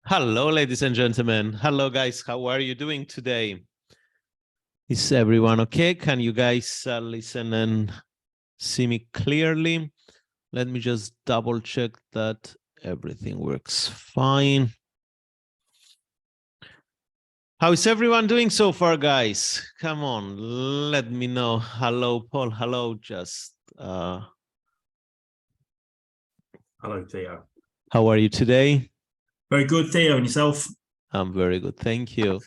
Hello, ladies and gentlemen. Hello, guys. How are you doing today? Is everyone okay? Can you guys listen and see me clearly? Let me just double check that everything works fine. How is everyone doing so far, guys? Come on, let me know. Hello, Paul. Hello, just. Hello, Theo. How are you today? Very good, Theo. And yourself? I'm very good, thank you.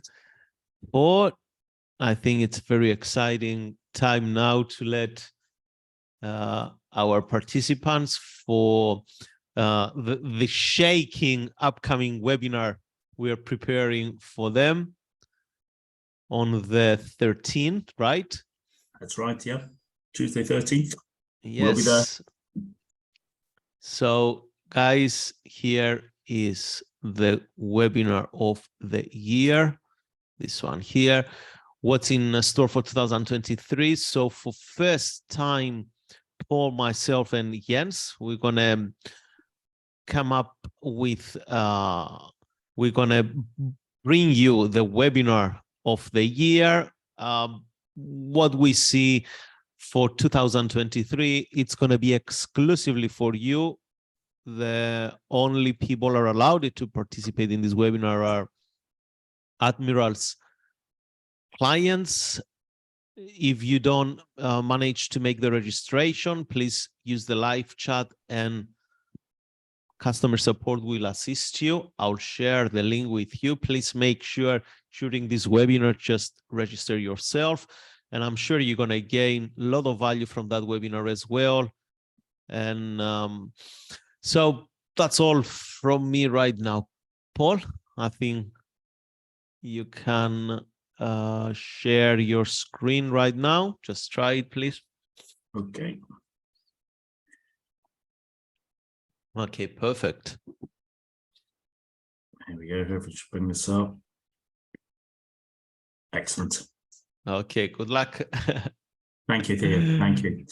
Or I think it's very exciting time now to let our participants for the shaking upcoming webinar we are preparing for them on the 13th, right? That's right, yeah. Tuesday 13th. Yes. We'll be there. So, guys, here is the webinar of the year. This one here. What's in store for 2023? So for first time, Paul, myself, and Jens, we're gonna come up with we're gonna bring you the webinar of the year. What we see for 2023, it's gonna be exclusively for you. The only people are allowed to participate in this webinar are admirals, clients. If you don't manage to make the registration, please use the live chat and customer support will assist you. I'll share the link with you. Please make sure during this webinar, just register yourself. And I'm sure you're going to gain a lot of value from that webinar as well. And so that's all from me right now. Paul, I think you can share your screen right now. Just try it, please. Okay. Okay, perfect. Here we go. Hopefully, should bring this up. Excellent. Okay, good luck. Thank you, Theo. Thank you.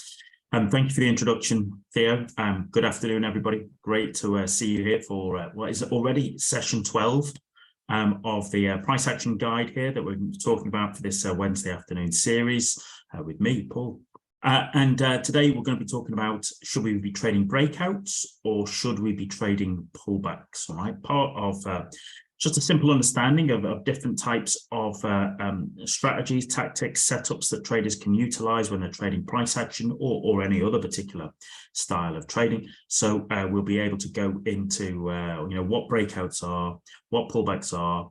Thank you for the introduction, Theo. Good afternoon, everybody. Great to see you here for what is already session 12 of the price action guide here that we're talking about for this Wednesday afternoon series with me, Paul. Today we're going to be talking about, should we be trading breakouts or should we be trading pullbacks? All right, part of just a simple understanding of different types of strategies, tactics, setups that traders can utilize when they're trading price action or any other particular style of trading. So we'll be able to go into what breakouts are, what pullbacks are,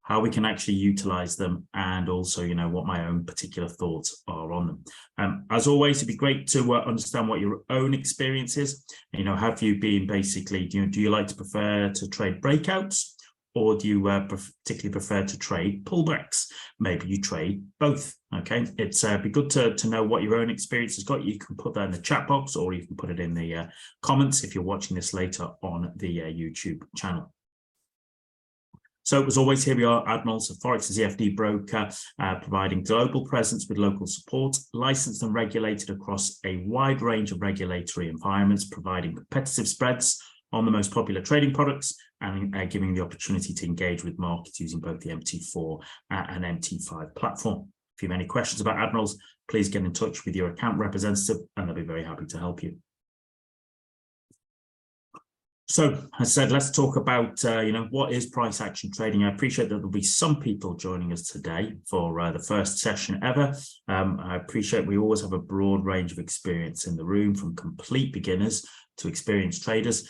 how we can actually utilize them, and also what my own particular thoughts are on them. As always, it'd be great to understand what your own experience is. Have you been basically, do you like to prefer to trade breakouts, or do you particularly prefer to trade pullbacks? Maybe you trade both. Okay, it's be good to know what your own experience has got. You can put that in the chat box, or you can put it in the comments if you're watching this later on the YouTube channel. So as always, here we are, Admirals, a Forex and CFD broker, providing global presence with local support, licensed and regulated across a wide range of regulatory environments, providing competitive spreads on the most popular trading products, and giving the opportunity to engage with markets using both the MT4 and MT5 platform. If you have any questions about Admirals, please get in touch with your account representative and they'll be very happy to help you. So, as I said, let's talk about, what is price action trading. I appreciate that there'll be some people joining us today for the first session ever. I appreciate we always have a broad range of experience in the room, from complete beginners to experienced traders.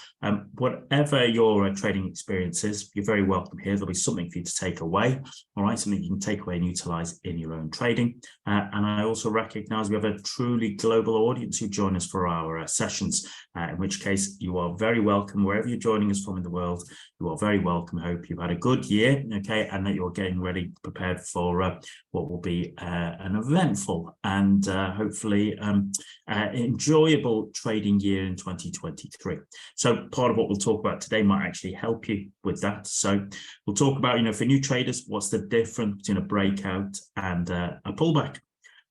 Whatever your trading experience is, you're very welcome here. There'll be something for you to take away, all right, something you can take away and utilize in your own trading. And I also recognize we have a truly global audience who join us for our sessions, in which case you are very welcome wherever you're joining us from in the world. You are very welcome. I hope you've had a good year, okay, and that you're getting ready, prepared for what will be an eventful and hopefully enjoyable trading year in 2023. 2023. So part of what we'll talk about today might actually help you with that. So we'll talk about, for new traders, what's the difference between a breakout and a pullback.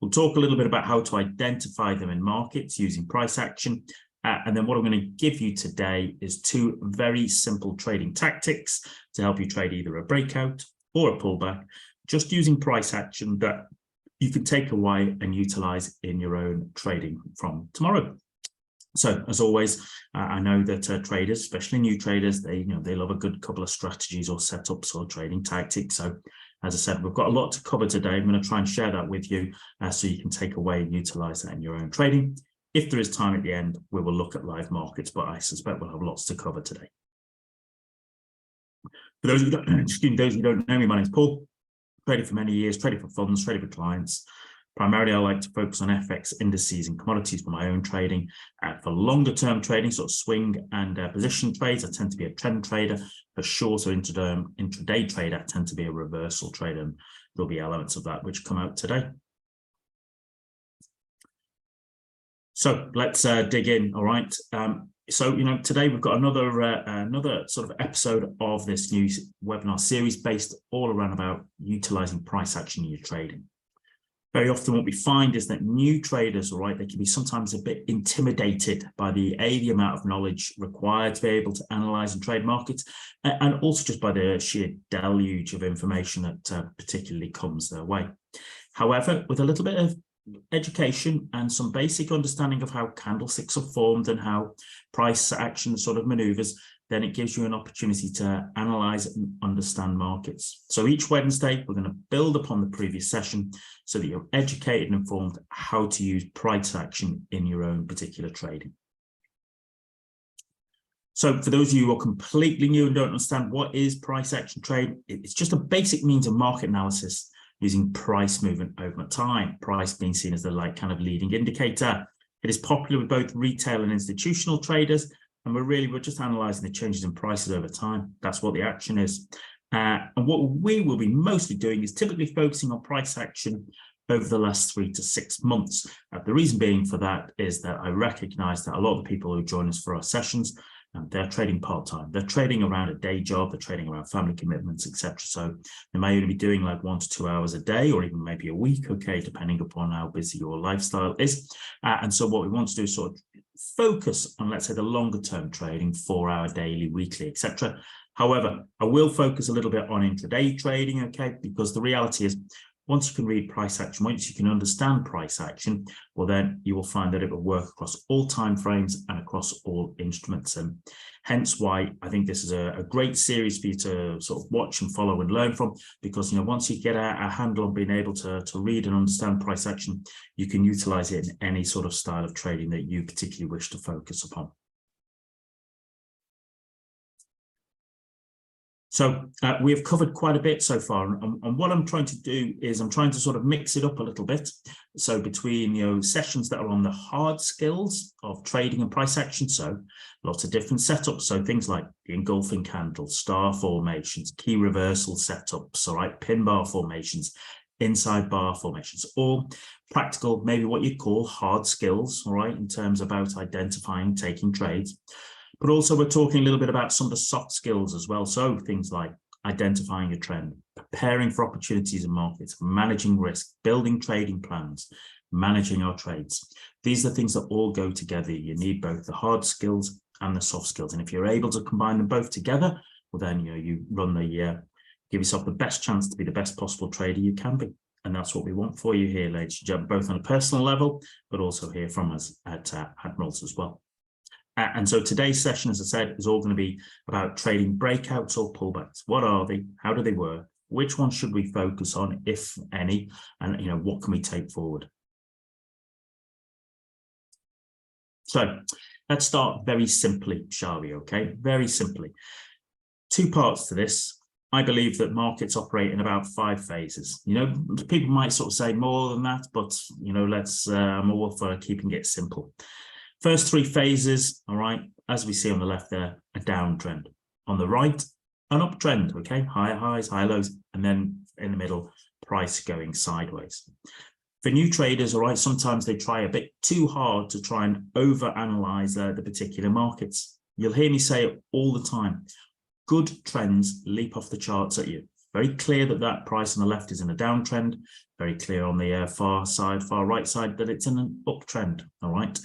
We'll talk a little bit about how to identify them in markets using price action. And then what I'm going to give you today is 2 very simple trading tactics to help you trade either a breakout or a pullback, just using price action that you can take away and utilize in your own trading from tomorrow. So as always, I know that traders, especially new traders, they love a good couple of strategies or setups or trading tactics. So as I said, we've got a lot to cover today. I'm going to try and share that with you so you can take away and utilize that in your own trading. If there is time at the end, we will look at live markets, but I suspect we'll have lots to cover today. For those who don't know me, my name is Paul. Traded for many years, traded for funds, traded for clients. Primarily, I like to focus on FX indices and commodities for my own trading. For longer term trading, sort of swing and position trades, I tend to be a trend trader. For shorter intraday trade, I tend to be a reversal trader. And there'll be elements of that which come out today. So let's dig in. All right. So today we've got another sort of episode of this new webinar series based all around about utilizing price action in your trading. Very often what we find is that new traders, all right, they can be sometimes a bit intimidated by the amount of knowledge required to be able to analyze and trade markets, and also just by the sheer deluge of information that particularly comes their way. However, with a little bit of education and some basic understanding of how candlesticks are formed and how price action sort of maneuvers, then it gives you an opportunity to analyze and understand markets. So each Wednesday, we're going to build upon the previous session so that you're educated and informed how to use price action in your own particular trading. So for those of you who are completely new and don't understand what is price action trade, it's just a basic means of market analysis using price movement over time, price being seen as the kind of leading indicator. It is popular with both retail and institutional traders, and we're just analyzing the changes in prices over time. That's what the action is. And what we will be mostly doing is typically focusing on price action over the last 3 to 6 months. The reason being for that is that I recognize that a lot of the people who join us for our sessions, they're trading part-time. They're trading around a day job, they're trading around family commitments, etc. So they may only be doing like 1 to 2 hours a day or even maybe a week, okay, depending upon how busy your lifestyle is. And so what we want to do is sort of focus on, let's say, the longer term trading, 4-hour daily, weekly, etc. However, I will focus a little bit on intraday trading, okay, because the reality is once you can read price action, once you can understand price action, well, then you will find that it will work across all time frames and across all instruments. And hence why I think this is a great series for you to sort of watch and follow and learn from, because, once you get a handle on being able to read and understand price action, you can utilize it in any sort of style of trading that you particularly wish to focus upon. So we have covered quite a bit so far, and what I'm trying to do is I'm trying to sort of mix it up a little bit. So between sessions that are on the hard skills of trading and price action, so lots of different setups, so things like the engulfing candle, star formations, key reversal setups, all right, pin bar formations, inside bar formations, or practical, maybe what you'd call hard skills, all right, in terms about identifying, taking trades. But also we're talking a little bit about some of the soft skills as well. So things like identifying a trend, preparing for opportunities in markets, managing risk, building trading plans, managing our trades. These are things that all go together. You need both the hard skills and the soft skills. And if you're able to combine them both together, well, then, you run give yourself the best chance to be the best possible trader you can be. And that's what we want for you here, ladies and gentlemen, both on a personal level, but also here from us at Admirals as well. And so today's session, as I said, is all going to be about trading breakouts or pullbacks. What are they? How do they work? Which one should we focus on, if any? And, what can we take forward? So let's start very simply, shall we? Okay, very simply. 2 parts to this. I believe that markets operate in about 5 phases. People might sort of say more than that, but, I'm all for keeping it simple. First 3 phases, all right, as we see on the left there, a downtrend. On the right, an uptrend, okay, higher highs, higher lows, and then in the middle, price going sideways. For new traders, all right, sometimes they try a bit too hard to try and overanalyze the particular markets. You'll hear me say it all the time. Good trends leap off the charts at you. Very clear that that price on the left is in a downtrend. Very clear on the far right side that it's in an uptrend, all right?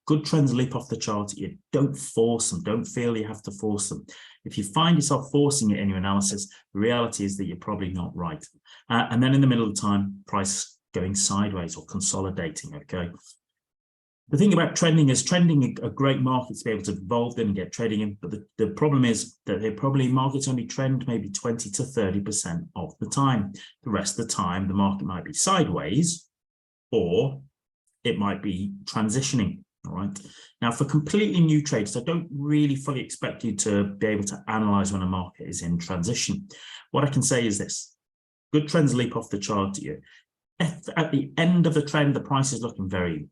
Good trends leap off the chart at you. Don't force them. Don't feel you have to force them. If you find yourself forcing it in your analysis, the reality is that you're probably not right. And then in the middle of the time, price going sideways or consolidating, okay? The thing about trending is trending a great market to be able to evolve in and get trading in, but the problem is that markets only trend maybe 20 to 30% of the time. The rest of the time, the market might be sideways or it might be transitioning, all right? Now, for completely new traders, I don't really fully expect you to be able to analyze when a market is in transition. What I can say is this: good trends leap off the chart at you. At the end of the trend, the price is looking very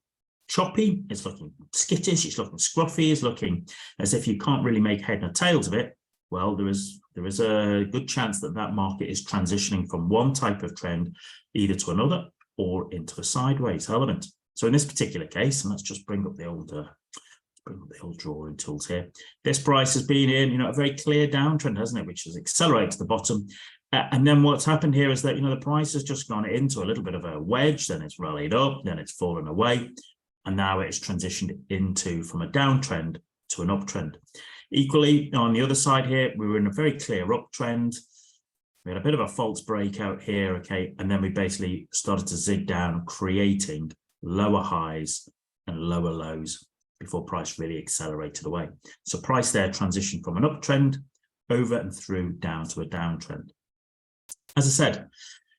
choppy, it's looking skittish, it's looking scruffy, it's looking as if you can't really make head nor tails of it. Well, there is a good chance that that market is transitioning from one type of trend either to another or into a sideways element. So in this particular case, and let's just bring up the old drawing tools here. This price has been in, a very clear downtrend, hasn't it? Which has accelerated to the bottom. And then what's happened here is that, the price has just gone into a little bit of a wedge, then it's rallied up, then it's fallen away. And now it's transitioned into from a downtrend to an uptrend. Equally, on the other side here, we were in a very clear uptrend. We had a bit of a false breakout here, okay, and then we basically started to zig down, creating lower highs and lower lows before price really accelerated away. So price there transitioned from an uptrend over and through down to a downtrend. As I said,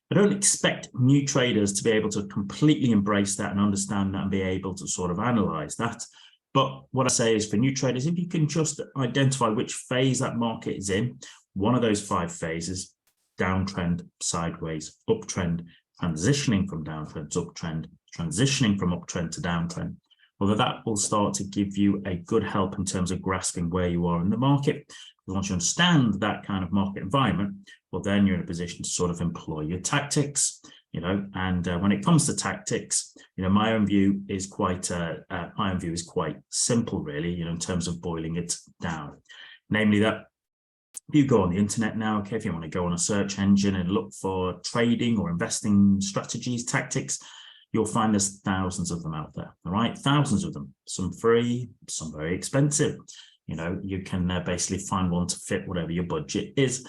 I don't expect new traders to be able to completely embrace that and understand that and be able to sort of analyze that. But what I say is for new traders, if you can just identify which phase that market is in, one of those 5 phases, downtrend, sideways, uptrend, transitioning from downtrend to uptrend, transitioning from uptrend to downtrend, well, that will start to give you a good help in terms of grasping where you are in the market. Once you understand that kind of market environment, well, then you're in a position to sort of employ your tactics, and when it comes to tactics, my own view is quite simple, really, in terms of boiling it down. Namely that if you go on the internet now, okay, if you want to go on a search engine and look for trading or investing strategies, tactics, you'll find there's thousands of them out there, all right? Thousands of them, some free, some very expensive. You can basically find one to fit whatever your budget is.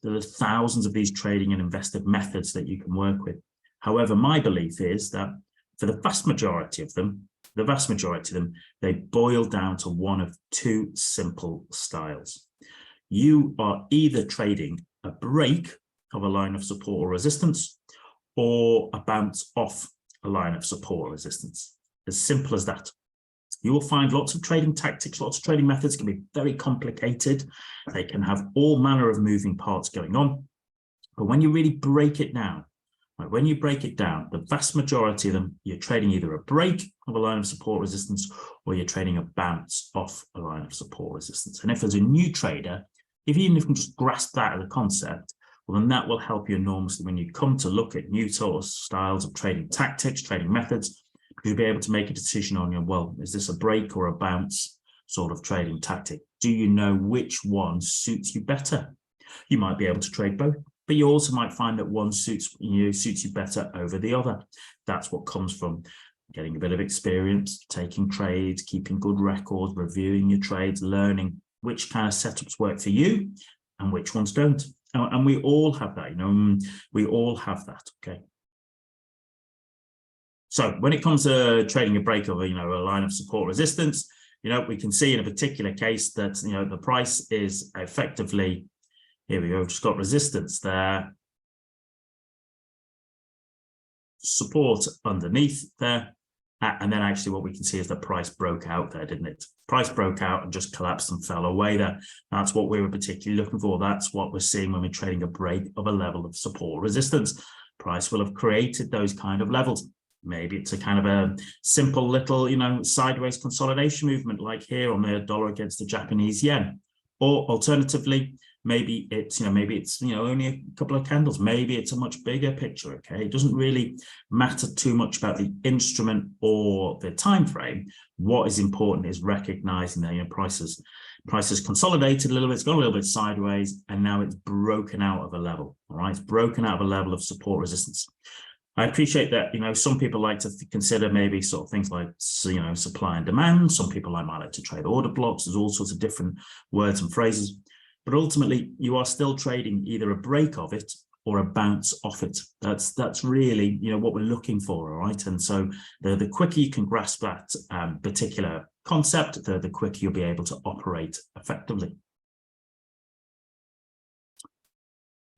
There are thousands of these trading and investing methods that you can work with. However, my belief is that for the vast majority of them, they boil down to one of 2 simple styles. You are either trading a break of a line of support or resistance, or a bounce off a line of support or resistance. As simple as that. You will find lots of trading tactics, lots of trading methods can be very complicated. They can have all manner of moving parts going on. But when you really break it down, the vast majority of them, you're trading either a break of a line of support resistance or you're trading a bounce off a line of support resistance. And if as a new trader, even if you can just grasp that as a concept, well, then that will help you enormously when you come to look at new sort of styles of trading tactics, trading methods. You'll be able to make a decision on well, is this a break or a bounce sort of trading tactic? Do you know which one suits you better? You might be able to trade both, but you also might find that one suits you better over the other. That's what comes from getting a bit of experience, taking trades, keeping good records, reviewing your trades, learning which kind of setups work for you and which ones don't. And we all have that, we all have that, okay? So when it comes to trading a break of a line of support resistance, we can see in a particular case that the price is effectively, here we go, we've just got resistance there, support underneath there, and then actually what we can see is the price broke out there, didn't it? Price broke out and just collapsed and fell away there. That's what we were particularly looking for. That's what we're seeing when we're trading a break of a level of support resistance. Price will have created those kind of levels. Maybe it's a kind of a simple little, sideways consolidation movement like here on the dollar against the Japanese yen. Or alternatively, maybe it's, only a couple of candles, maybe it's a much bigger picture. Okay, it doesn't really matter too much about the instrument or the time frame. What is important is recognizing that prices consolidated a little bit, it's gone a little bit sideways, and now it's broken out of a level. All right, it's broken out of a level of support resistance. I appreciate that, some people like to consider maybe sort of things like, supply and demand. Some people might like to trade order blocks. There's all sorts of different words and phrases. But ultimately, you are still trading either a break of it or a bounce off it. That's really, what we're looking for, all right? And so the quicker you can grasp that particular concept, the quicker you'll be able to operate effectively.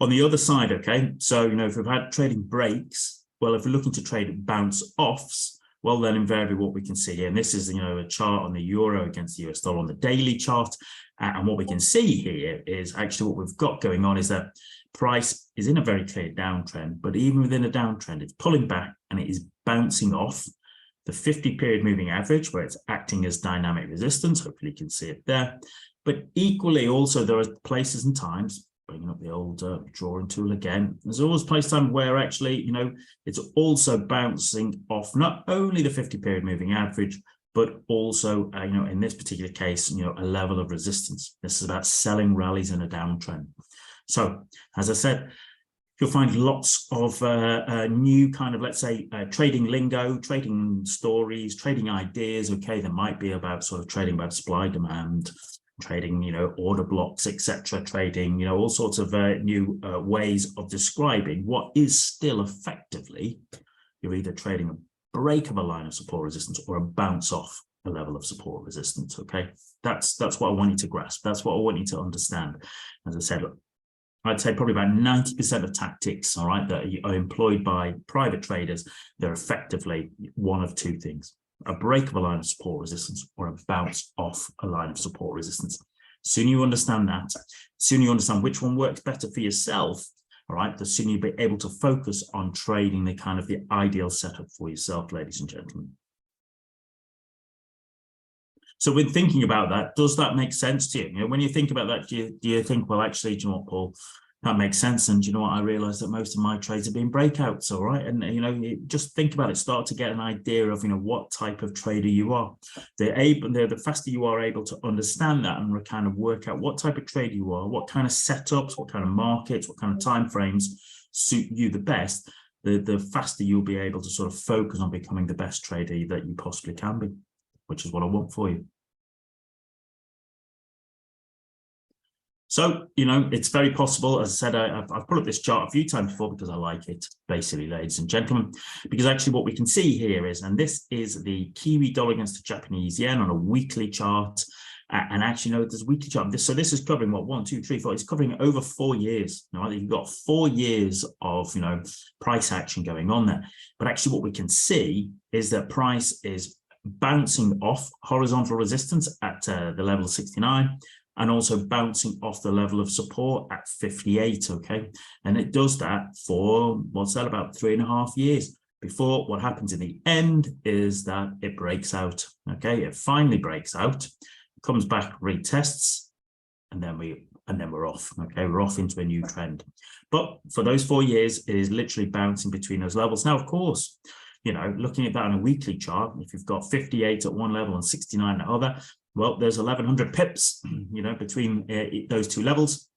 On the other side, okay, so, if we've had trading breaks, well, if we're looking to trade bounce offs, well, then invariably what we can see here, and this is, a chart on the euro against the US dollar on the daily chart. And what we can see here is actually what we've got going on is that price is in a very clear downtrend, but even within a downtrend, it's pulling back and it is bouncing off the 50-period moving average, where it's acting as dynamic resistance. Hopefully you can see it there. But equally also, there are places and times, bringing up the old drawing tool again, there's always place time where actually, it's also bouncing off not only the 50-period moving average, but also, in this particular case, a level of resistance. This is about selling rallies in a downtrend. So, as I said, you'll find lots of new kind of, let's say, trading lingo, trading stories, trading ideas. Okay, there might be about sort of trading about supply, demand, trading, order blocks, etc., trading, all sorts of new ways of describing what is still effectively, you're either trading a break of a line of support resistance or a bounce off a level of support resistance. Okay, that's what I want you to grasp. That's what I want you to understand. As I said, look, I'd say probably about 90% of tactics, all right, that are employed by private traders, they're effectively one of two things: a break of a line of support resistance or a bounce off a line of support resistance. Soon you understand that, soon you understand which one works better for yourself, all right, the sooner you'll be able to focus on trading the kind of the ideal setup for yourself, ladies and gentlemen. So when thinking about that, does that make sense to you? When you think about that, do you think, well, actually, do you know what, Paul, that makes sense. And do you know what, I realized that most of my trades have been breakouts, all right? And, you just think about it, start to get an idea of, what type of trader you are. The faster you are able to understand that and kind of work out what type of trader you are, what kind of setups, what kind of markets, what kind of timeframes suit you the best, the faster you'll be able to sort of focus on becoming the best trader that you possibly can be, which is what I want for you. So, it's very possible, as I said, I've put up this chart a few times before because I like it, basically, ladies and gentlemen, because actually what we can see here is, and this is the Kiwi dollar against the Japanese yen on a weekly chart. And actually, there's a weekly chart. So this is covering what, 1, 2, 3, 4, it's covering over 4 years. You've got 4 years of, price action going on there. But actually what we can see is that price is bouncing off horizontal resistance at the level of 69. And also bouncing off the level of support at 58, okay? And it does that for, what's that, about 3.5 years before what happens in the end is that it breaks out, okay? It finally breaks out, comes back, retests, and then we're off, okay? We're off into a new trend. But for those 4 years, it is literally bouncing between those levels. Now, of course, looking at that on a weekly chart, if you've got 58 at one level and 69 at other, well, there's 1,100 pips, between those two levels.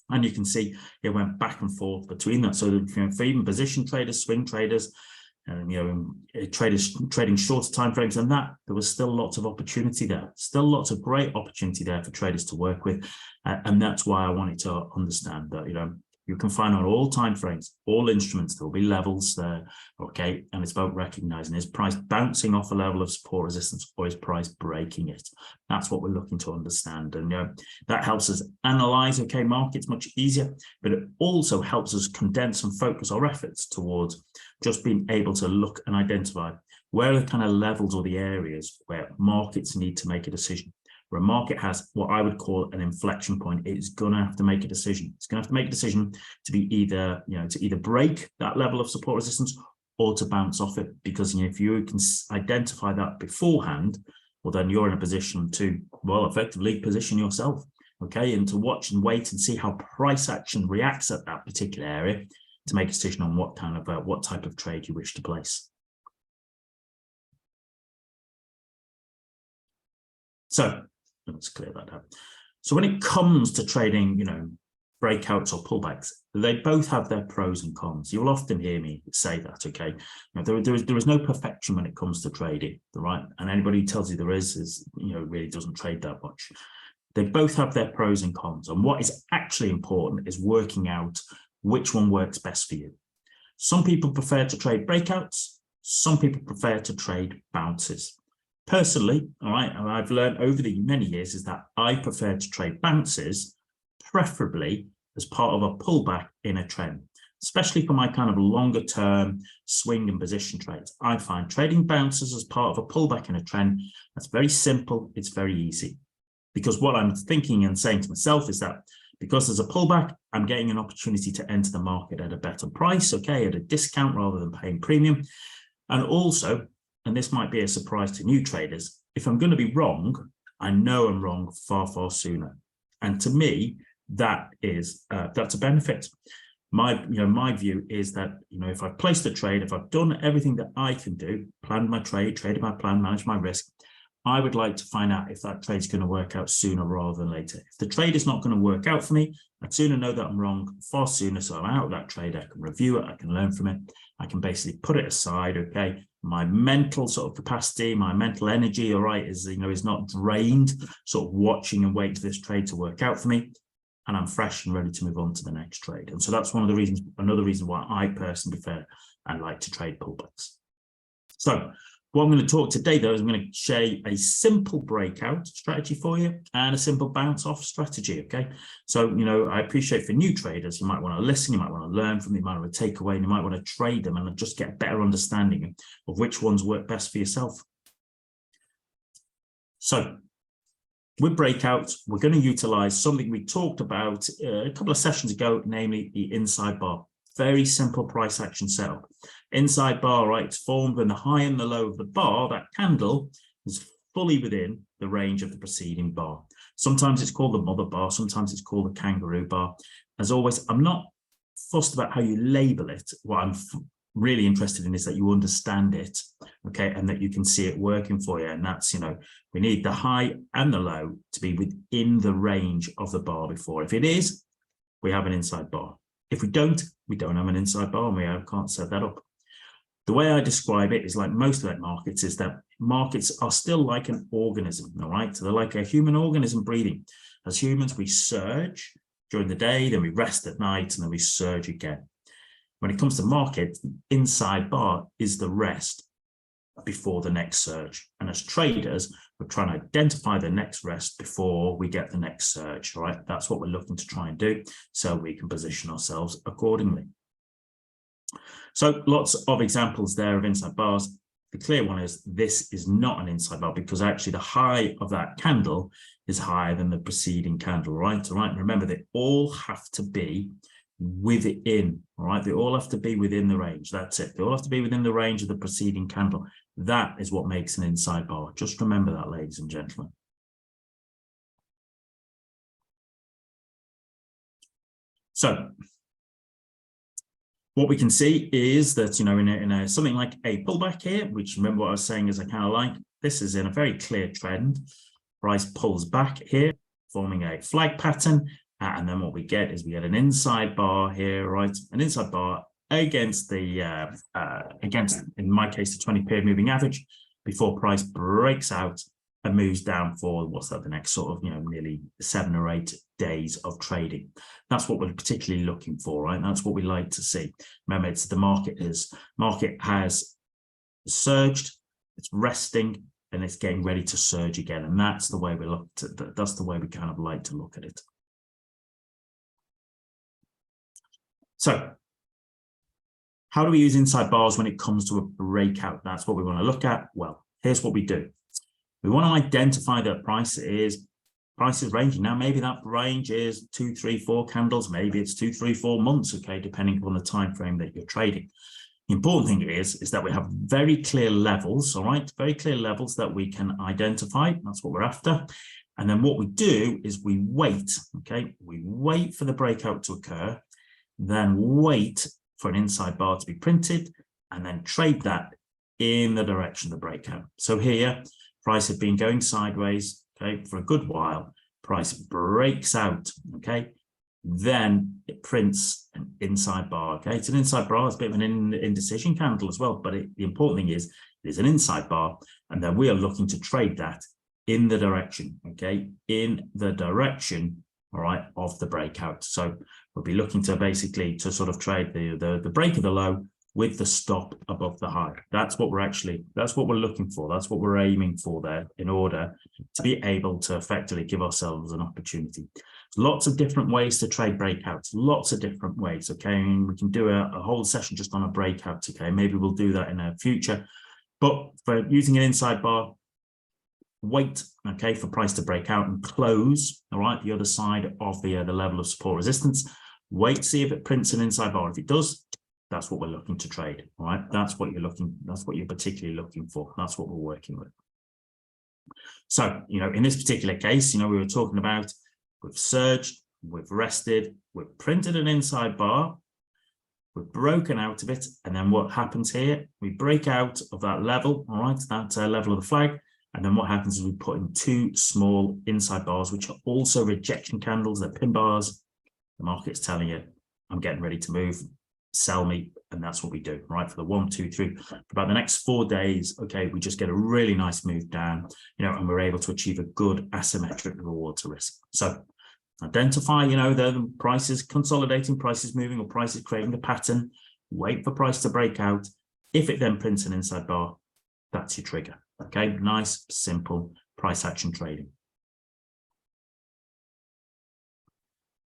And you can see it went back and forth between that. So for even position traders, swing traders, and, traders trading shorter time frames than that, there was still lots of opportunity there. Still lots of great opportunity there for traders to work with. And that's why I wanted to understand that, you can find on all time frames, all instruments, there will be levels there, okay? And it's about recognizing, is price bouncing off a level of support resistance or is price breaking it? That's what we're looking to understand. And that helps us analyze, okay, markets much easier, but it also helps us condense and focus our efforts towards just being able to look and identify where are the kind of levels or the areas where markets need to make a decision. Where a market has what I would call an inflection point, it's going to have to make a decision. It's going to have to make a decision to be either, to either break that level of support resistance or to bounce off it. Because if you can identify that beforehand, well, then you're in a position to, well, effectively position yourself. okay, and to watch and wait and see how price action reacts at that particular area to make a decision on what kind of what type of trade you wish to place. So let's clear that out. So when it comes to trading, breakouts or pullbacks, they both have their pros and cons. You'll often hear me say that, okay? There is no perfection when it comes to trading, right? And anybody who tells you there is really doesn't trade that much. They both have their pros and cons. And what is actually important is working out which one works best for you. Some people prefer to trade breakouts. Some people prefer to trade bounces. Personally, all right, and I've learned over the many years is that I prefer to trade bounces, preferably as part of a pullback in a trend, especially for my kind of longer term swing and position trades. I find trading bounces as part of a pullback in a trend, that's very simple, it's very easy. Because what I'm thinking and saying to myself is that because there's a pullback, I'm getting an opportunity to enter the market at a better price, okay, at a discount rather than paying premium. And also, and this might be a surprise to new traders, if I'm going to be wrong, I know I'm wrong far, far sooner. And to me, that's a benefit. My view is that, if I've placed a trade, if I've done everything that I can do, planned my trade, traded my plan, managed my risk, I would like to find out if that trade's going to work out sooner rather than later. If the trade is not going to work out for me, I'd sooner know that I'm wrong far sooner. So I'm out of that trade. I can review it. I can learn from it. I can basically put it aside. Okay. My mental sort of capacity, my mental energy, all right, is not drained, sort of watching and waiting for this trade to work out for me. And I'm fresh and ready to move on to the next trade. And so that's another reason why I personally prefer and like to trade pullbacks. So what I'm going to talk today, though, is I'm going to share a simple breakout strategy for you and a simple bounce off strategy. Okay. So, I appreciate for new traders, you might want to listen, you might want to learn from them, you might want to take away, and you might want to trade them and just get a better understanding of which ones work best for yourself. So with breakouts, we're going to utilize something we talked about a couple of sessions ago, namely the inside bar. Very simple price action setup. Inside bar, right, it's formed when the high and the low of the bar, that candle, is fully within the range of the preceding bar. Sometimes it's called the mother bar, sometimes it's called the kangaroo bar. As always, I'm not fussed about how you label it. What I'm really interested in is that you understand it, okay, and that you can see it working for you. And that's, we need the high and the low to be within the range of the bar before. If it is, we have an inside bar. If we don't have an inside bar, and we can't set that up. The way I describe it is like most of that markets is that markets are still like an organism, all right? So they're like a human organism breathing. As humans, we surge during the day, then we rest at night, and then we surge again. When it comes to market, inside bar is the rest before the next surge. And as traders, we're trying to identify the next rest before we get the next surge, all right? That's what we're looking to try and do so we can position ourselves accordingly. So lots of examples there of inside bars. The clear one is this is not an inside bar because actually the high of that candle is higher than the preceding candle, right? All right. Remember, they all have to be within, all right? They all have to be within the range. That's it. They all have to be within the range of the preceding candle. That is what makes an inside bar. Just remember that, ladies and gentlemen. So what we can see is that, in something like a pullback here, which remember what I was saying is I kind of like, this is in a very clear trend. Price pulls back here, forming a flag pattern. And then what we get is we get an inside bar here, right? An inside bar against the, in my case, the 20-period moving average before price breaks out and moves down for, what's that, the next sort of, nearly 7 or 8 days of trading. That's what we're particularly looking for, right? That's what we like to see. Remember, it's the market has surged, it's resting, and it's getting ready to surge again. And that's the way we that's the way we kind of like to look at it. So how do we use inside bars when it comes to a breakout? That's what we want to look at. Well, here's what we do. We want to identify that price is ranging. Now, maybe that range is 2, 3, 4 candles. Maybe it's 2, 3, 4 months, okay, depending upon the time frame that you're trading. The important thing is that we have very clear levels, all right, very clear levels that we can identify. That's what we're after. And then what we do is we wait, okay? We wait for the breakout to occur, then wait for an inside bar to be printed, and then trade that in the direction of the breakout. So here, price had been going sideways, okay, for a good while. Price breaks out, okay? Then it prints an inside bar, okay? It's an inside bar, it's a bit of an indecision candle as well, but the important thing is there's an inside bar, and then we are looking to trade that in the direction, okay? In the direction, all right, of the breakout. So we'll be looking to basically to sort of trade the break of the low with the stop above the high. That's what we're looking for. That's what we're aiming for there in order to be able to effectively give ourselves an opportunity. Lots of different ways to trade breakouts, lots of different ways, okay? I mean, we can do a whole session just on a breakout, okay? Maybe we'll do that in a future. But for using an inside bar, wait, okay, for price to break out and close, all right, the other side of the level of support resistance. Wait, see if it prints an inside bar. If it does, that's what we're looking to trade, all right? That's what you're particularly looking for. That's what we're working with. So, you know, in this particular case, you know, we were talking about we've surged, we've rested, we've printed an inside bar, we've broken out of it, and then what happens here? We break out of that level, all right, that level of the flag, and then what happens is we put in two small inside bars, which are also rejection candles, they're pin bars. The market's telling you, I'm getting ready to move, sell me, and that's what we do, right? For the 1, 2, 3, for about the next 4 days, okay, we just get a really nice move down, you know, and we're able to achieve a good asymmetric reward to risk. So identify, you know, the prices consolidating, prices moving, or prices creating a pattern, wait for price to break out. If it then prints an inside bar, that's your trigger. Okay, nice, simple price action trading.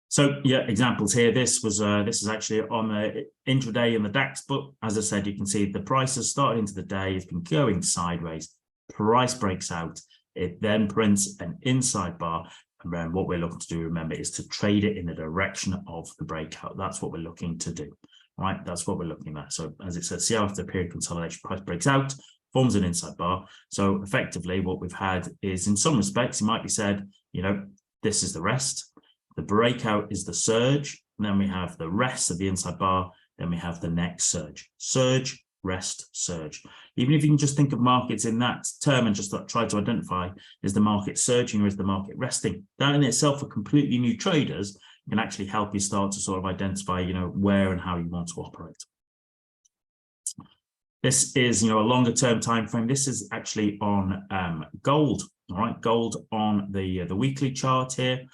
So yeah, examples here. This is actually on the intraday in the DAX, but as I said, you can see the price has started into the day, it's been going sideways. Price breaks out, it then prints an inside bar, and then what we're looking to do, remember, is to trade it in the direction of the breakout. That's what we're looking to do, right? That's what we're looking at. So as it says, see how after period consolidation, price breaks out, forms an inside bar. So effectively what we've had is, in some respects, it might be said, you know, this is the rest. The breakout is the surge, and then we have the rest of the inside bar, then we have the next surge. Surge, rest, surge. Even if you can just think of markets in that term and just try to identify, is the market surging or is the market resting? That in itself, for completely new traders, can actually help you start to sort of identify, you know, where and how you want to operate. This is, you know, a longer term time frame. This is actually on gold. All right, gold on the weekly chart here.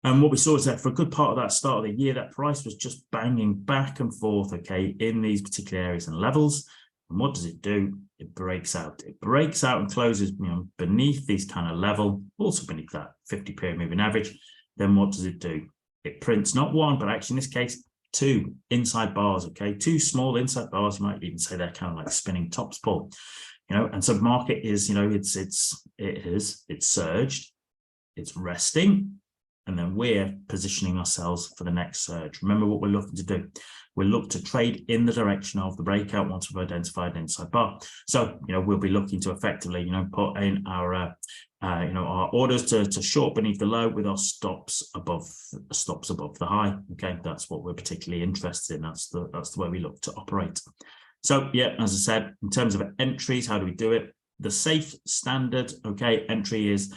And what we saw is that for a good part of that start of the year, that price was just banging back and forth, okay, in these particular areas and levels. And what does it do? It breaks out. It breaks out and closes, you know, beneath these kind of level, also beneath that 50-period moving average. Then what does it do? It prints not one, but actually in this case, two inside bars, okay, two small inside bars. You might even say they're kind of like spinning tops pull, you know. And so the market is, you know, it's surged, it's resting, and then we're positioning ourselves for the next surge. Remember what we're looking to do. We'll look to trade in the direction of the breakout once we've identified an inside bar. So, you know, we'll be looking to effectively, you know, put in our you know, our orders to short beneath the low with our stops above the high. Okay, that's what we're particularly interested in. That's the way we look to operate. So yeah, as I said, in terms of entries, how do we do it? The safe standard, okay, entry is,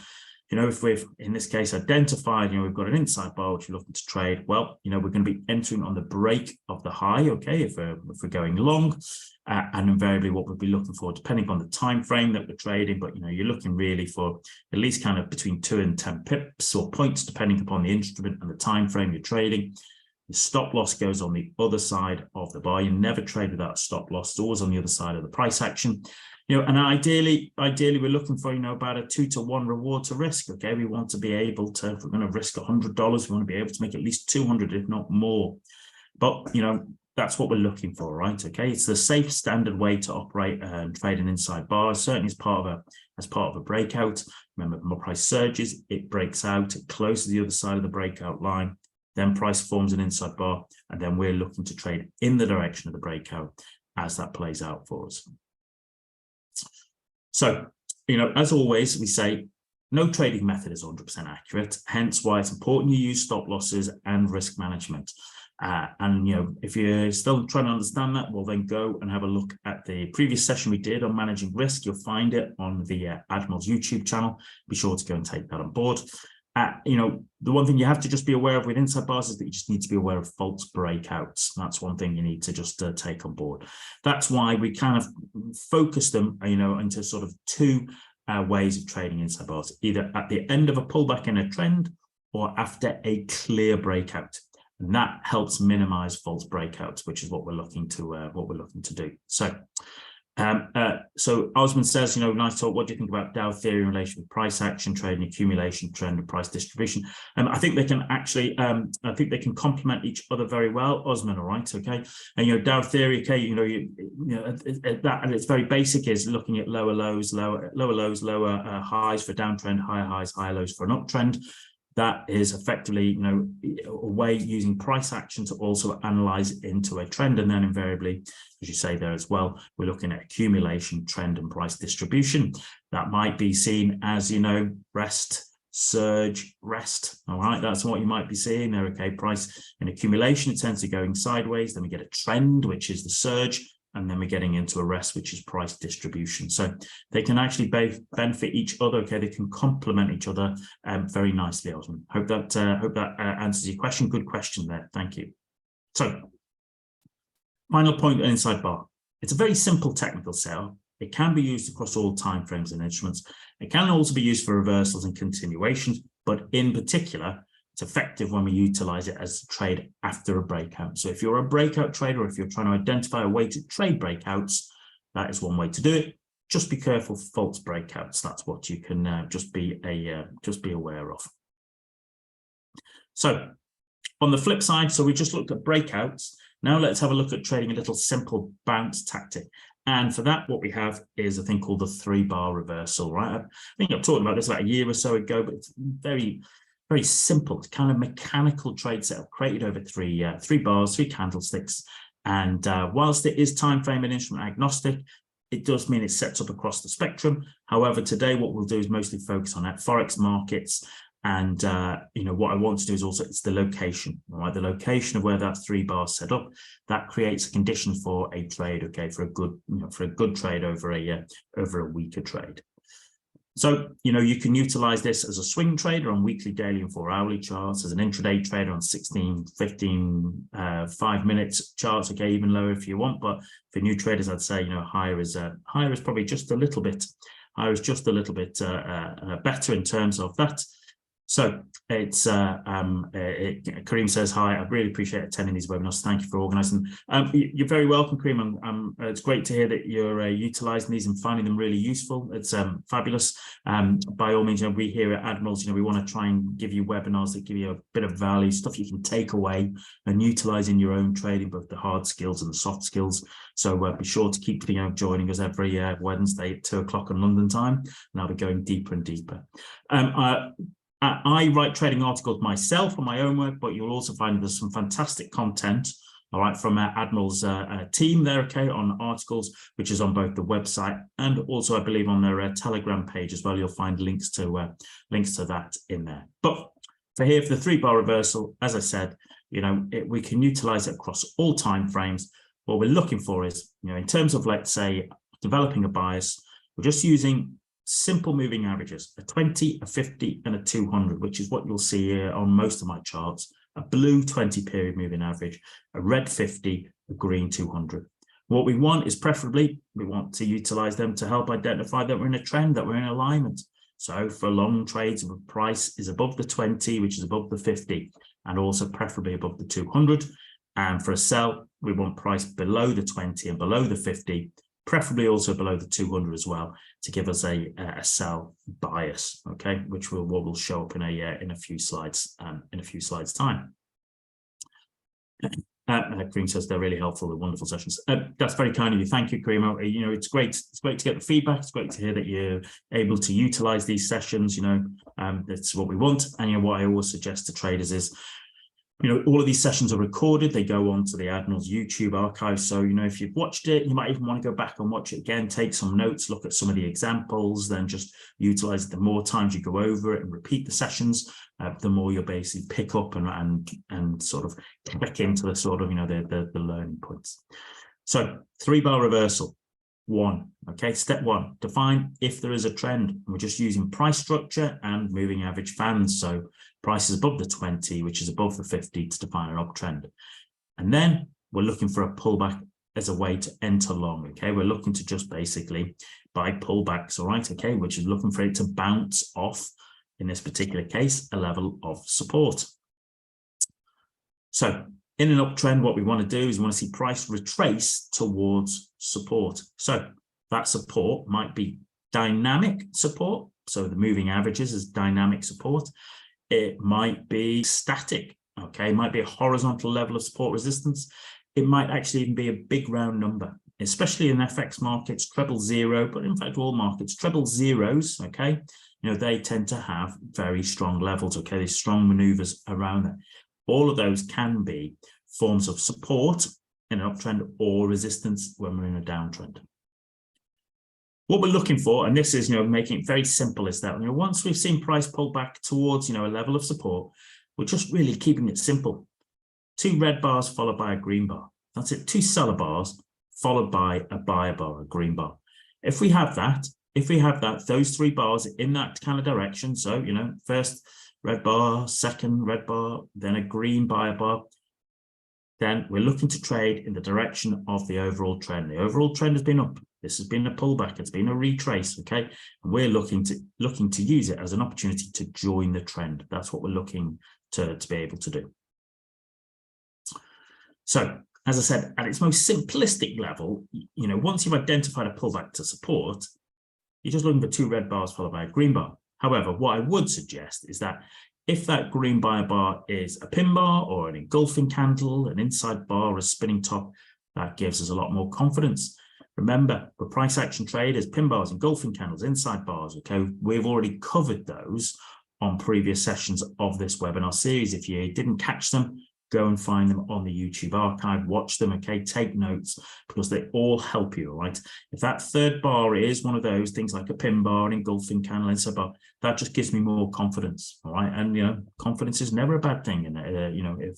you know, if we've in this case identified, you know, we've got an inside bar which we're looking to trade. Well, you know, we're going to be entering on the break of the high, okay, if we're going long. And invariably what we'll be looking for, depending on the time frame that we're trading, but you know, you're looking really for at least kind of between 2 and 10 pips or points, depending upon the instrument and the time frame you're trading. The stop loss goes on the other side of the bar. You never trade without a stop loss. It's always on the other side of the price action. You know, and ideally we're looking for, you know, about a 2-to-1 reward to risk. Okay, we want to be able to, if we're going to risk $100, we want to be able to make at least 200, if not more. But you know, that's what we're looking for, right? Okay, it's the safe standard way to operate and trade an inside bar. Certainly as part of a breakout. Remember, when price surges, it breaks out, it closes the other side of the breakout line, then price forms an inside bar, and then we're looking to trade in the direction of the breakout as that plays out for us. So, you know, as always, we say No trading method is 100% accurate, hence why it's important you use stop losses and risk management. And if you're still trying to understand that, well, then go and have a look at the previous session we did on managing risk. You'll find it on the Admiral's YouTube channel. Be sure to go and take that on board. The one thing you have to just be aware of with inside bars is that you just need to be aware of false breakouts. That's one thing you need to just take on board. That's why we kind of focus them, into sort of two ways of trading inside bars, either at the end of a pullback in a trend or after a clear breakout. And that helps minimize false breakouts, which is what we're looking to do. So Osman says, nice talk. What do you think about Dow theory in relation with price action, trading, accumulation, trend, and price distribution? I think they can actually, complement each other very well. Osman, all right, okay. And Dow theory, okay, that at its very basic is looking at lower lows, lower highs for downtrend, higher highs, higher lows for an uptrend. That is effectively, a way using price action to also analyze into a trend. And then invariably, as you say there as well, we're looking at accumulation, trend, and price distribution. That might be seen as, rest, surge, rest. All right, that's what you might be seeing there. Okay, price in accumulation, it tends to be going sideways. Then we get a trend, which is the surge. And then we're getting into a rest, which is price distribution. So they can actually benefit each other. Okay, they can complement each other very nicely, Osman. Hope that answers your question. Good question there. Thank you. So, final point on inside bar. It's a very simple technical setup. It can be used across all timeframes and instruments. It can also be used for reversals and continuations, but in particular, it's effective when we utilize it as a trade after a breakout. So if you're a breakout trader, or if you're trying to identify a way to trade breakouts, that is one way to do it. Just be careful for false breakouts. That's what you can just be aware of. So on the flip side, so we just looked at breakouts. Now let's have a look at trading a little simple bounce tactic. And for that, what we have is a thing called the 3-bar reversal, right? I think I've talked about this about a year or so ago, but it's very simple, kind of mechanical trade setup created over three bars, 3 candlesticks. And whilst it is time frame and instrument agnostic, it does mean it sets up across the spectrum. However, today what we'll do is mostly focus on that Forex markets. And what I want to do is also, it's the location, all right? The location of where that 3 bars set up, that creates a condition for a trade, okay, for a good trade over a weaker trade. So, you can utilize this as a swing trader on weekly, daily, and 4-hourly charts, as an intraday trader on 16, 15, 5 minutes charts, okay, even lower if you want. But for new traders, I'd say, higher is probably just a little bit, better in terms of that. So it's Kareem says, hi, I really appreciate attending these webinars. Thank you for organizing. You're very welcome, Kareem. It's great to hear that you're utilizing these and finding them really useful. It's fabulous. By all means, we here at Admirals, we want to try and give you webinars that give you a bit of value, stuff you can take away and utilize in your own trading, both the hard skills and the soft skills. So be sure to keep joining us every Wednesday at 2 o'clock on London time, and I'll be going deeper and deeper. I write trading articles myself on my own work, but you'll also find there's some fantastic content, all right, from our Admiral's team there, okay, on articles, which is on both the website and also, I believe, on their Telegram page as well. You'll find links to that in there. But for here, for the 3-bar reversal, as I said, we can utilize it across all time frames. What we're looking for is, in terms of, let's say, developing a bias, we're just using simple moving averages, a 20, a 50, and a 200, which is what you'll see here on most of my charts. A blue 20 period moving average, a red 50, a green 200. What we want is preferably, we want to utilize them to help identify that we're in a trend, that we're in alignment. So for long trades, if the price is above the 20, which is above the 50, and also preferably above the 200. And for a sell, we want price below the 20 and below the 50, preferably also below the 200 as well, to give us a sell bias, okay, which will show up in a few slides time. Kareem says they're really helpful, they're wonderful sessions. That's very kind of you. Thank you, Kareem. It's great to get the feedback. It's great to hear that you're able to utilize these sessions. That's what we want. And what I always suggest to traders is, All of these sessions are recorded. They go on to the Admiral's YouTube archive. So, if you've watched it, you might even want to go back and watch it again, take some notes, look at some of the examples, then just utilize it. The more times you go over it and repeat the sessions, the more you'll basically pick up and sort of click into the sort of, the learning points. So 3-bar reversal. 1. Okay, step 1, define if there is a trend. And we're just using price structure and moving average fans. So price is above the 20, which is above the 50 to define an uptrend. And then we're looking for a pullback as a way to enter long. Okay, we're looking to just basically buy pullbacks, all right, okay, which is looking for it to bounce off, in this particular case, a level of support. So in an uptrend, what we want to do is we want to see price retrace towards support. So that support might be dynamic support. So the moving averages is dynamic support. It might be static. Okay, it might be a horizontal level of support resistance. It might actually even be a big round number, especially in FX markets, treble zero, but in fact, all markets, treble zeros, okay, they tend to have very strong levels, okay, there's strong maneuvers around that. All of those can be forms of support in an uptrend or resistance when we're in a downtrend. What we're looking for, and this is, making it very simple, is that, once we've seen price pull back towards, a level of support, we're just really keeping it simple. 2 red bars followed by a green bar. That's it. 2 seller bars followed by a buyer bar, a green bar. If we have that, those 3 bars in that kind of direction, so, first red bar, second red bar, then a green buyer bar, then we're looking to trade in the direction of the overall trend. The overall trend has been up. This has been a pullback. It's been a retrace, okay? And we're looking to use it as an opportunity to join the trend. That's what we're looking to be able to do. So, as I said, at its most simplistic level, once you've identified a pullback to support, you're just looking for 2 red bars followed by a green bar. However, what I would suggest is that if that green buyer bar is a pin bar or an engulfing candle, an inside bar or a spinning top, that gives us a lot more confidence. Remember, for price action traders, pin bars, engulfing candles, inside bars, okay, we've already covered those on previous sessions of this webinar series. If you didn't catch them, go and find them on the YouTube archive, watch them, okay, take notes, because they all help you, all right? If that 3rd bar is one of those things like a pin bar, an engulfing candle, inside bar, that just gives me more confidence, all right? And, confidence is never a bad thing,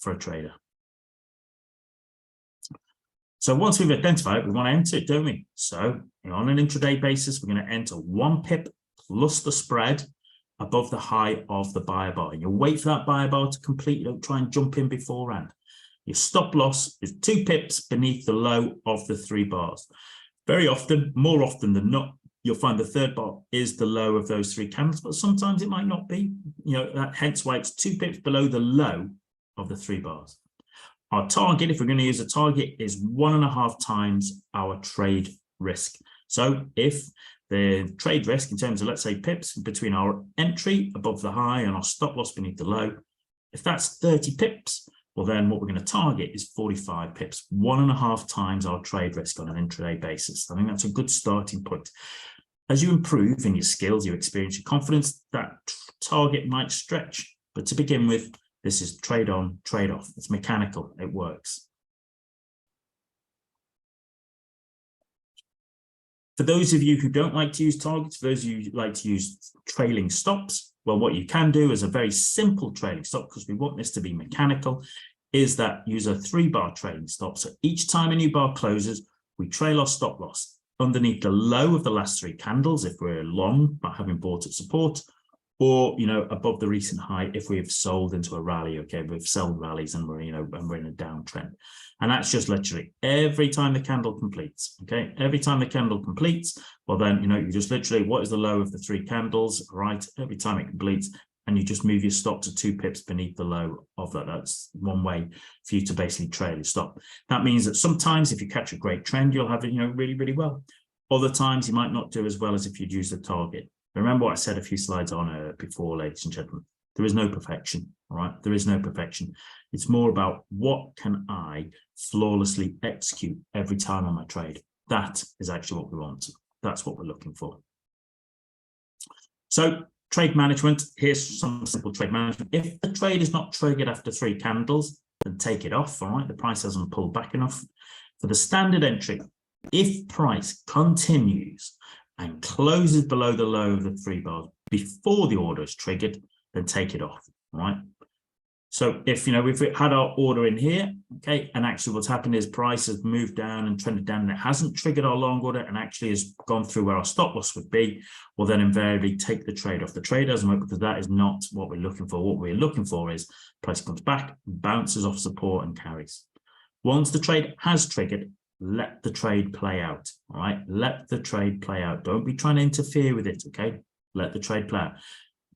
for a trader. So once we've identified it, we want to enter it, don't we? So on an intraday basis, we're going to enter 1 pip plus the spread above the high of the buyer bar. And you'll wait for that buyer bar to complete. You don't try and jump in beforehand. Your stop loss is 2 pips beneath the low of the 3 bars. Very often, more often than not, you'll find the 3rd bar is the low of those 3 candles, but sometimes it might not be. Hence why it's 2 pips below the low of the 3 bars. Our target, if we're going to use a target, is 1.5 times our trade risk. So if the trade risk in terms of, let's say, pips between our entry above the high and our stop loss beneath the low, if that's 30 pips, well, then what we're going to target is 45 pips, 1.5 times our trade risk on an intraday basis. I think that's a good starting point. As you improve in your skills, your experience, your confidence, that target might stretch. But to begin with, this is trade on, trade off. It's mechanical. It works. For those of you who don't like to use targets, for those of you who like to use trailing stops, well, what you can do is a very simple trailing stop, because we want this to be mechanical, is that use a 3-bar trailing stop. So each time a new bar closes, we trail our stop loss underneath the low of the last 3 candles if we're long, but having bought at support, or above the recent high if we've sold into a rally. Okay, we've sold rallies and we're and we're in a downtrend, and that's just literally every time the candle completes. Okay, every time the candle completes, well then you just literally, what is the low of the 3 candles, right? Every time it completes, and you just move your stop to 2 pips beneath the low of that. That's one way for you to basically trail your stop. That means that sometimes if you catch a great trend, you'll have it really, really well. Other times you might not do as well as if you'd use the target. Remember what I said a few slides on before, ladies and gentlemen. There is no perfection, all right? There is no perfection. It's more about what can I flawlessly execute every time on my trade. That is actually what we want. That's what we're looking for. So Trade management, here's some simple trade management. If the trade is not triggered after 3 candles, then take it off, all right? The price hasn't pulled back enough. For the standard entry, if price continues and closes below the low of the 3 bars before the order is triggered, then take it off, all right? So if we had our order in here, okay, and actually what's happened is price has moved down and trended down and it hasn't triggered our long order and actually has gone through where our stop loss would be, well then invariably take the trade off. The trade doesn't work because that is not what we're looking for. What we're looking for is price comes back, bounces off support and carries. Once the trade has triggered, let the trade play out, all right? Let the trade play out. Don't be trying to interfere with it, okay? Let the trade play out.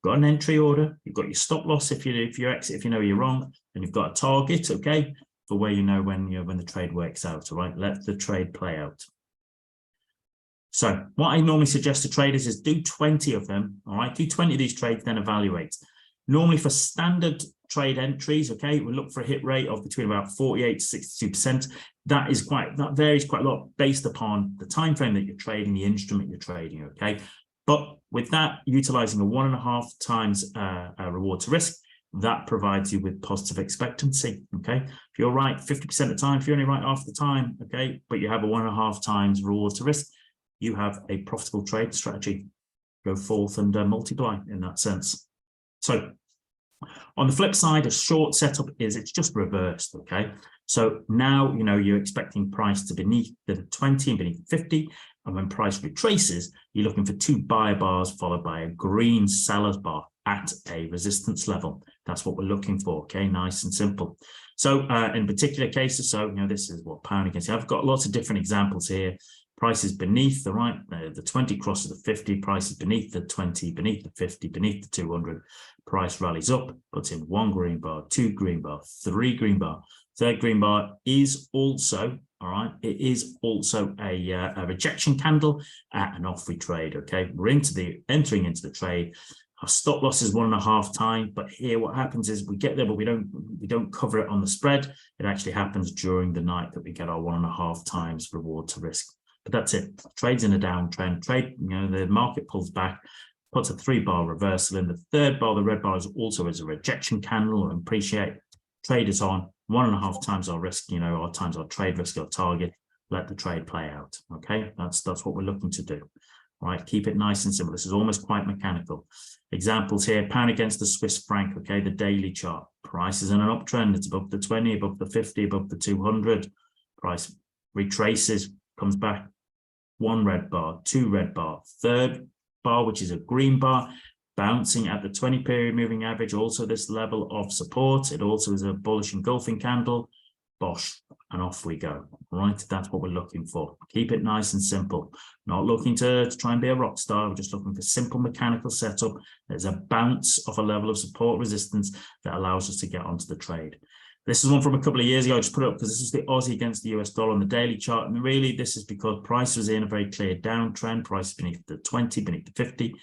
Got an entry order, you've got your stop loss if you exit, if you know you're wrong, and you've got a target, okay, for where you know when the trade works out, all right? Let the trade play out. So what I normally suggest to traders is do 20 of them, all right? Do 20 of these trades, then evaluate. Normally for standard trade entries, okay, we look for a hit rate of between about 48 to 62%. That varies quite a lot based upon the time frame that you're trading, the instrument you're trading, okay? But with that, utilizing a 1.5 times reward to risk, that provides you with positive expectancy, okay? If you're right 50% of the time, if you're only right half the time, okay, but you have a 1.5 times reward to risk, you have a profitable trade strategy. Go forth and multiply in that sense. So on the flip side, a short setup it's just reversed, okay? So now, you're expecting price to beneath the 20 and beneath the 50. And when price retraces, you're looking for 2 buyer bars followed by a green seller's bar at a resistance level. That's what we're looking for, okay? Nice and simple. So in particular cases, so, this is what pound against. I've got lots of different examples here. Price is beneath the 20 crosses the 50, price is beneath the 20, beneath the 50, beneath the 200. Price rallies up, puts in 1 green bar, 2 green bar, 3 green bar. 3rd green bar is also, all right, it is also a rejection candle and off we trade, okay? We're entering into the trade. Our stop loss is 1.5 times, but here what happens is we get there, but we don't cover it on the spread. It actually happens during the night that we get our 1.5 times reward to risk. But that's it. Trade's in a downtrend. The market pulls back, puts a 3-bar reversal in. The 3rd bar, the red bar, is also as a rejection candle. And appreciate trade is on 1.5 times our risk, our times our trade risk, our target. Let the trade play out. Okay, that's what we're looking to do. All right, keep it nice and simple. This is almost quite mechanical. Examples here: pound against the Swiss franc. Okay, the daily chart. Price is in an uptrend. It's above the 20, above the 50, above the 200. Price retraces, comes back. 1 red bar, 2 red bar, 3rd bar, which is a green bar, bouncing at the 20 period moving average. Also this level of support. It also is a bullish engulfing candle. Bosh, and off we go. All right, that's what we're looking for. Keep it nice and simple. Not looking to try and be a rock star. We're just looking for simple mechanical setup. There's a bounce of a level of support resistance that allows us to get onto the trade. This is one from a couple of years ago. I just put it up because this is the Aussie against the US dollar on the daily chart. And really, this is because price was in a very clear downtrend. Price beneath the 20, beneath the 50.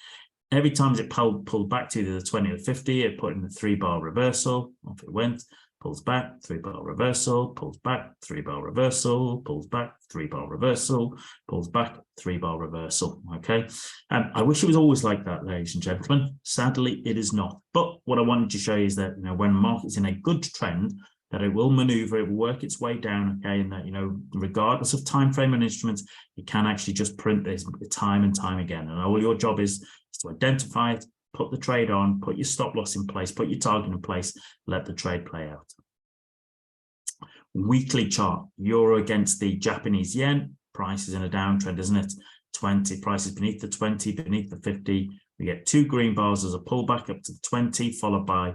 Every time it pulled back to either the 20 or the 50, it put in the 3-bar reversal. Off it went. Pulls back, 3-bar reversal, pulls back, 3-bar reversal, pulls back, 3-bar reversal, pulls back, 3-bar reversal. Okay. I wish it was always like that, ladies and gentlemen. Sadly, it is not. But what I wanted to show you is that, when market's in a good trend, that it will maneuver, it will work its way down, okay, and that, regardless of time frame and instruments, you can actually just print this time and time again. And all your job is to identify it, put the trade on, put your stop loss in place, put your target in place, let the trade play out. Weekly chart, euro against the Japanese yen. Price is in a downtrend, isn't it? 20, price is beneath the 20, beneath the 50. We get 2 green bars as a pullback up to the 20, followed by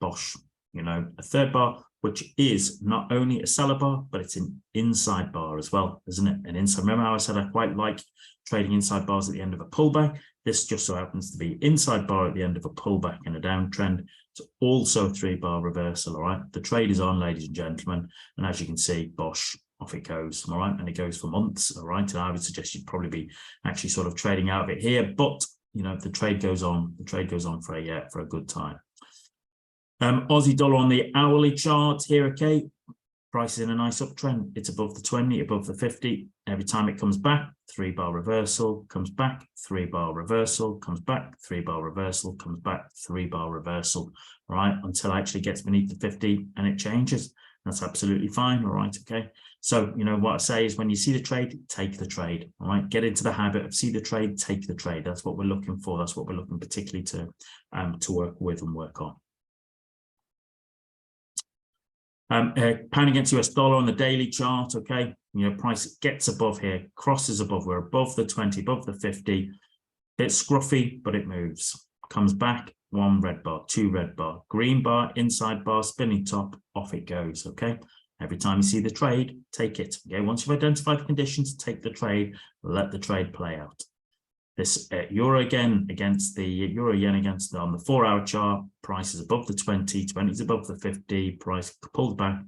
Bosch, a 3rd bar, which is not only a seller bar, but it's an inside bar as well, isn't it? An inside. Remember how I said I quite like trading inside bars at the end of a pullback? This just so happens to be inside bar at the end of a pullback in a downtrend. It's also a 3-bar reversal, all right? The trade is on, ladies and gentlemen. And as you can see, Bosch, off it goes, all right? And it goes for months, all right? And I would suggest you'd probably be actually sort of trading out of it here. But, the trade goes on. The trade goes on for a good time. Aussie dollar on the hourly chart here, okay? Price is in a nice uptrend. It's above the 20, above the 50. Every time it comes back, 3-bar reversal, comes back, 3-bar reversal, comes back, 3-bar reversal, comes back, 3-bar reversal, all right, until it actually gets beneath the 50 and it changes. That's absolutely fine, all right, okay. So, you know, what I say is when you see the trade, take the trade, all right. Get into the habit of see the trade, take the trade. That's what we're looking for. That's what we're looking particularly to work with and work on. Pound against US dollar on the daily chart, okay, you know, price gets above here, crosses above, we're above the 20, above the 50, bit scruffy, but it moves, comes back, 1 red bar, 2 red bar, green bar, inside bar, spinning top, off it goes, okay. Every time you see the trade, take it, okay. Once you've identified the conditions, take the trade, let the trade play out. This euro again against the euro yen against on the 4-hour chart, price is above the 20, 20 is above the 50, price pulled back,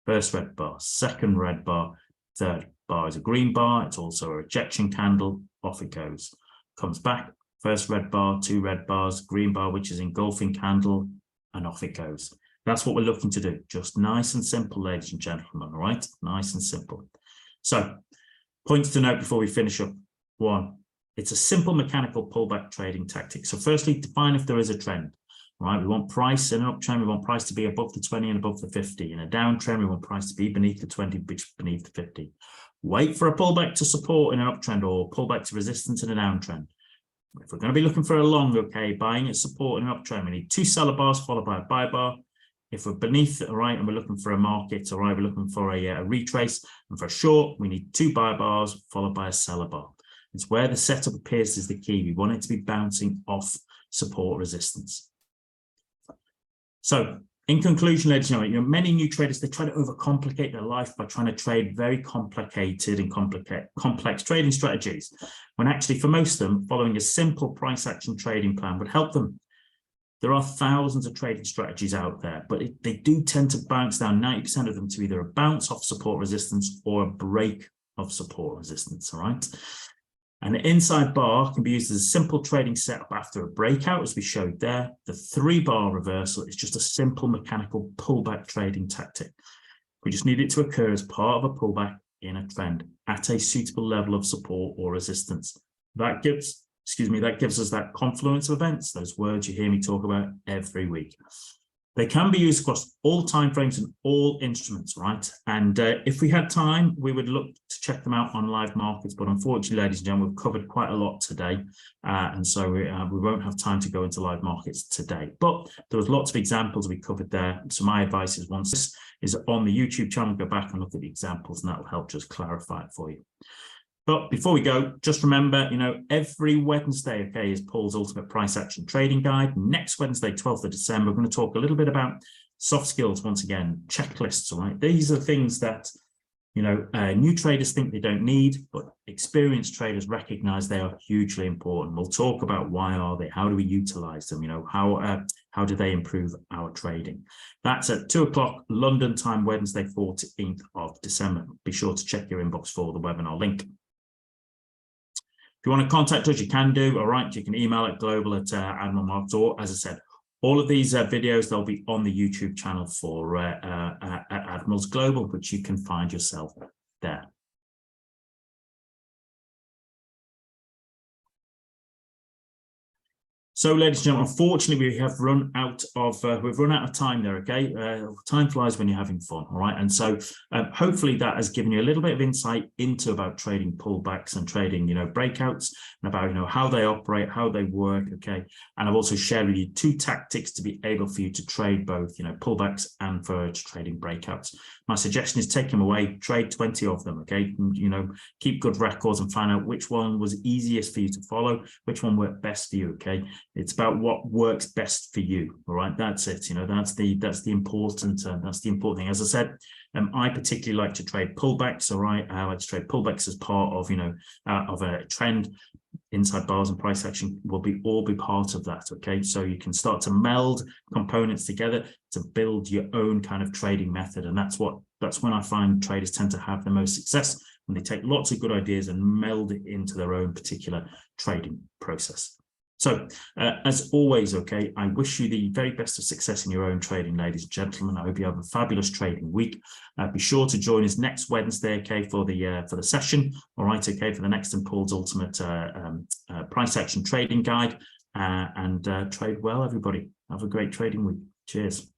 first red bar, second red bar, third bar is a green bar, it's also a rejection candle, off it goes, comes back, first red bar, 2 red bars, green bar, which is engulfing candle, and off it goes. That's what we're looking to do, just nice and simple, ladies and gentlemen, all right, nice and simple. So points to note before we finish up. 1, it's a simple mechanical pullback trading tactic. So firstly, define if there is a trend, right? We want price in an uptrend, we want price to be above the 20 and above the 50. In a downtrend, we want price to be beneath the 20, beneath the 50. Wait for a pullback to support in an uptrend or pullback to resistance in a downtrend. If we're going to be looking for a long, okay, buying at support in an uptrend, we need 2 seller bars followed by a buy bar. If we're beneath it, all right, and we're looking for a market, all right, we're looking for a retrace, and for a short, we need 2 buy bars followed by a seller bar. It's where the setup appears is the key. We want it to be bouncing off support resistance. So in conclusion, ladies and gentlemen, you know, many new traders, they try to overcomplicate their life by trying to trade very complicated and complex trading strategies, when actually for most of them, following a simple price action trading plan would help them. There are thousands of trading strategies out there, but they do tend to bounce down, 90% of them, to either a bounce off support resistance or a break of support resistance, all right? And the inside bar can be used as a simple trading setup after a breakout, as we showed there. The 3-bar reversal is just a simple mechanical pullback trading tactic. We just need it to occur as part of a pullback in a trend at a suitable level of support or resistance. That gives us that confluence of events, those words you hear me talk about every week. They can be used across all timeframes and all instruments, right? And if we had time, we would look to check them out on live markets. But unfortunately, ladies and gentlemen, we've covered quite a lot today. And so we won't have time to go into live markets today. But there was lots of examples we covered there. So my advice is, once this is on the YouTube channel, go back and look at the examples, and that will help just clarify it for you. But before we go, just remember, you know, every Wednesday, okay, is Paul's Ultimate Price Action Trading Guide. Next Wednesday, 12th of December, we're going to talk a little bit about soft skills once again, checklists, all right? These are things that, you know, new traders think they don't need, but experienced traders recognize they are hugely important. We'll talk about why are they, how do we utilize them, you know, how do they improve our trading? That's at 2 o'clock London time, Wednesday, 14th of December. Be sure to check your inbox for the webinar link. If you want to contact us, you can do, all right? You can email at global@admiralmarkets, or as I said, all of these videos, they'll be on the YouTube channel for Admirals Global, which you can find yourself there. So, ladies and gentlemen, unfortunately, we have run out of time there. Okay, time flies when you're having fun. All right, and so hopefully that has given you a little bit of insight into about trading pullbacks and trading, you know, breakouts, and about, you know, how they operate, how they work. Okay, and I've also shared with you 2 tactics to be able for you to trade both, you know, pullbacks and for trading breakouts. My suggestion is take them away, trade 20 of them. Okay, and, you know, keep good records and find out which one was easiest for you to follow, which one worked best for you. Okay. It's about what works best for you. All right, that's it. You know, that's the important thing. As I said, I particularly like to trade pullbacks. All right, I like to trade pullbacks as part of, you know, of a trend. Inside bars and price action will all be part of that. Okay, so you can start to meld components together to build your own kind of trading method, and that's when I find traders tend to have the most success, when they take lots of good ideas and meld it into their own particular trading process. So, as always, okay, I wish you the very best of success in your own trading, ladies and gentlemen. I hope you have a fabulous trading week. Be sure to join us next Wednesday, okay, for the session. All right, okay, for the next and Paul's Ultimate Price Action Trading Guide. And trade well, everybody. Have a great trading week. Cheers.